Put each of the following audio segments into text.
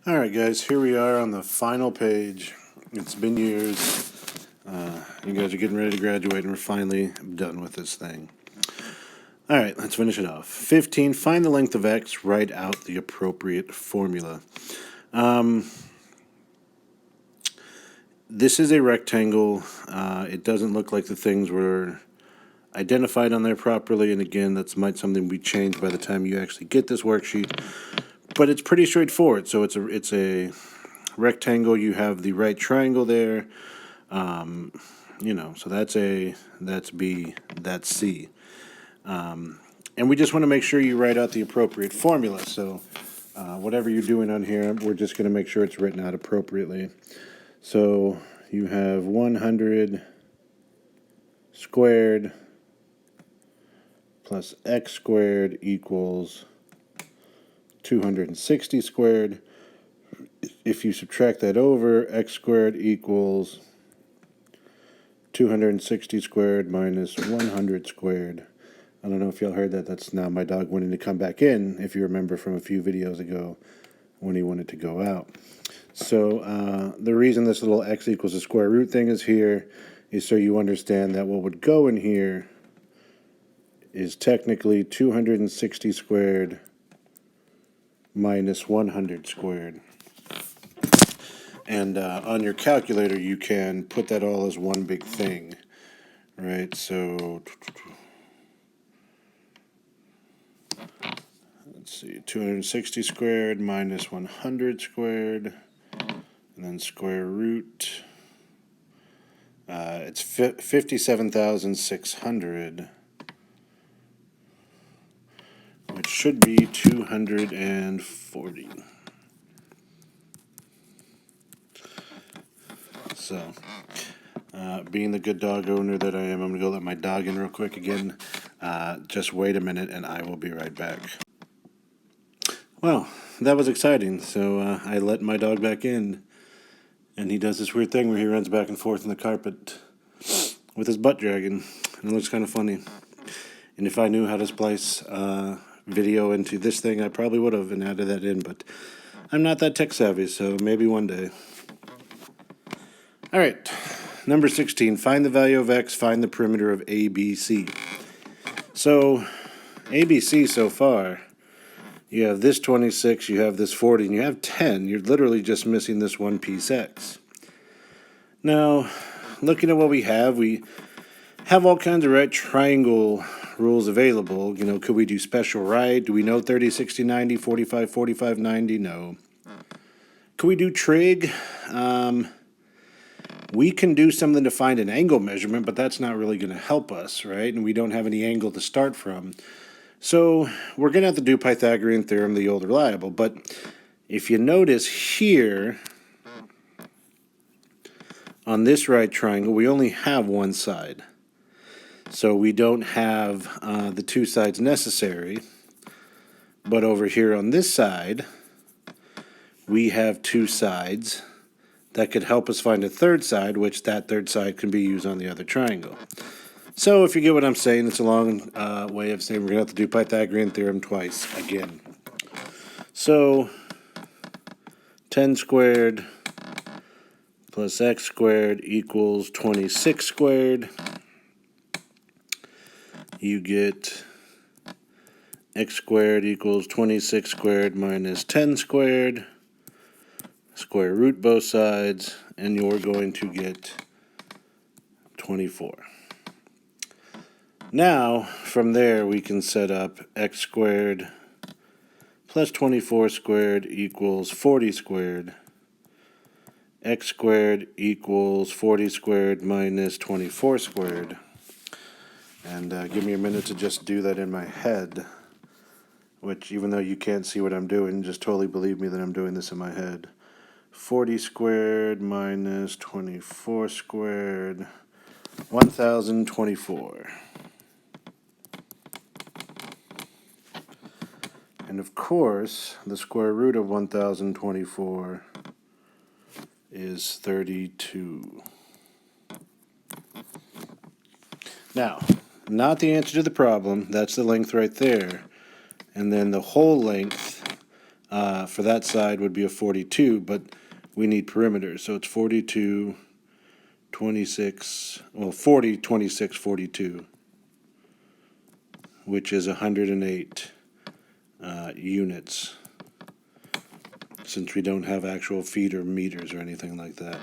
Alright guys, here we are on the final page. It's been years. You guys are getting ready to graduate and we're finally done with this thing. Alright, let's finish it off. 15, find the length of x, write out the appropriate formula. This is a rectangle. It doesn't look like the things were identified on there properly, and again, that's something we change by the time you actually get this worksheet. But it's pretty straightforward. So it's a rectangle. You have the right triangle there. So that's A, that's B, that's C. And we just want to make sure you write out the appropriate formula. So whatever you're doing on here, we're just going to make sure it's written out appropriately. So you have 100 squared plus x squared equals 260 squared. If you subtract that over, x squared equals 260 squared minus 100 squared. I don't know if y'all heard that. That's now my dog wanting to come back in, if you remember from a few videos ago when he wanted to go out. So the reason this little x equals the square root thing is here is so you understand that what would go in here is technically 260 squared minus 100 squared. And on your calculator, you can put that all as one big thing, right? So let's see, 260 squared minus 100 squared, and then square root. It's 57,600, which should be 240. So, being the good dog owner that I am, I'm going to go let my dog in real quick again. Just wait a minute and I will be right back. Well, that was exciting. So I let my dog back in, and he does this weird thing where he runs back and forth in the carpet with his butt dragging, and it looks kind of funny. And if I knew how to splice video into this thing, I probably would have and added that in, but I'm not that tech savvy, so maybe one day. All right, number 16, find the value of x, find the perimeter of ABC. So, ABC so far, you have this 26, you have this 40, and you have 10. You're literally just missing this one piece x. Now, looking at what we have all kinds of right triangle rules available. You know, could we do special right? Do we know 30, 60, 90, 45, 45, 90? No. Could we do trig? We can do something to find an angle measurement, but that's not really going to help us, right? And we don't have any angle to start from. So we're going to have to do Pythagorean theorem, the old reliable. But if you notice here, on this right triangle, we only have one side. So we don't have the two sides necessary. But over here on this side, we have two sides that could help us find a third side, which that third side can be used on the other triangle. So if you get what I'm saying, it's a long way of saying we're going to have to do Pythagorean theorem twice again. So 10 squared plus x squared equals 26 squared. You get x squared equals 26 squared minus 10 squared. Square root both sides, and you're going to get 24. Now, from there, we can set up x squared plus 24 squared equals 40 squared. X squared equals 40 squared minus 24 squared. And give me a minute to just do that in my head, which, even though you can't see what I'm doing, just totally believe me that I'm doing this in my head. 40 squared minus 24 squared, 1,024. And of course, the square root of 1,024 is 32. Now, not the answer to the problem. That's the length right there. And then the whole length for that side would be a 42, but we need perimeters. So it's 42, 26, well, 40, 26, 42, which is 108 units, since we don't have actual feet or meters or anything like that.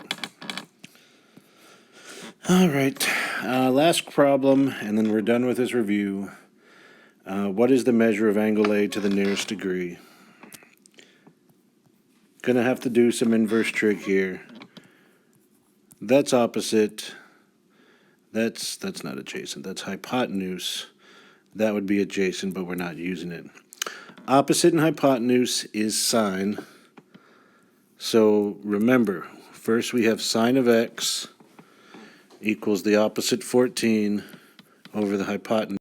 All right, last problem, and then we're done with this review. What is the measure of angle A to the nearest degree? Gonna have to do some inverse trig here. That's opposite. That's not adjacent. That's hypotenuse. That would be adjacent, but we're not using it. Opposite and hypotenuse is sine. So remember, first we have sine of x equals the opposite 14 over the hypotenuse.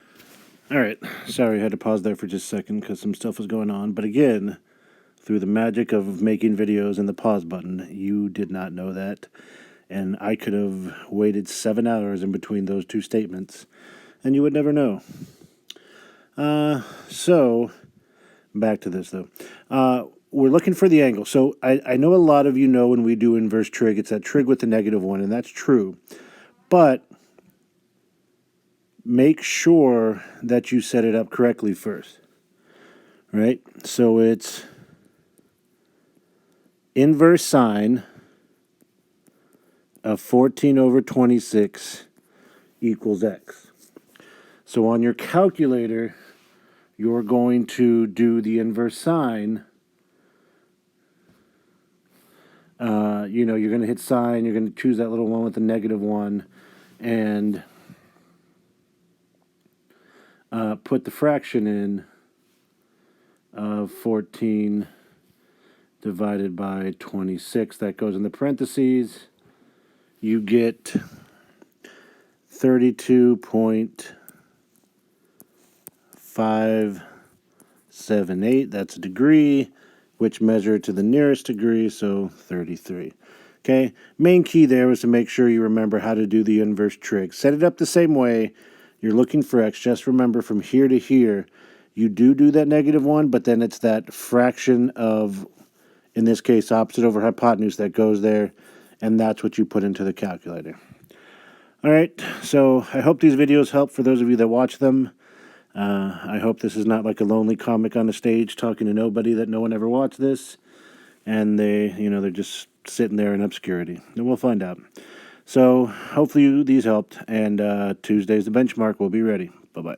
All right, sorry I had to pause there for just a second because some stuff was going on. But again, through the magic of making videos and the pause button, you did not know that. And I could have waited 7 hours in between those two statements, and you would never know. So, back to this though. We're looking for the angle. So I know a lot of you know when we do inverse trig, it's that trig with the -1, and that's true. But make sure that you set it up correctly first. Right? So it's inverse sine of 14 over 26 equals x. So on your calculator, you're going to do the inverse sine. You're going to hit sine, you're going to choose that little one with the -1, and put the fraction in of 14 divided by 26. That goes in the parentheses. You get 32.578. That's a degree, which measure to the nearest degree, so 33. Okay, main key there was to make sure you remember how to do the inverse trig. Set it up the same way. You're looking for x. Just remember from here to here, you do that -1, but then it's that fraction of, in this case, opposite over hypotenuse that goes there, and that's what you put into the calculator. All right, so I hope these videos help for those of you that watch them. I hope this is not like a lonely comic on a stage talking to nobody, that no one ever watched this, and they're just sitting there in obscurity. And we'll find out. So hopefully these helped, and Tuesday's the benchmark. We'll be ready. Bye-bye.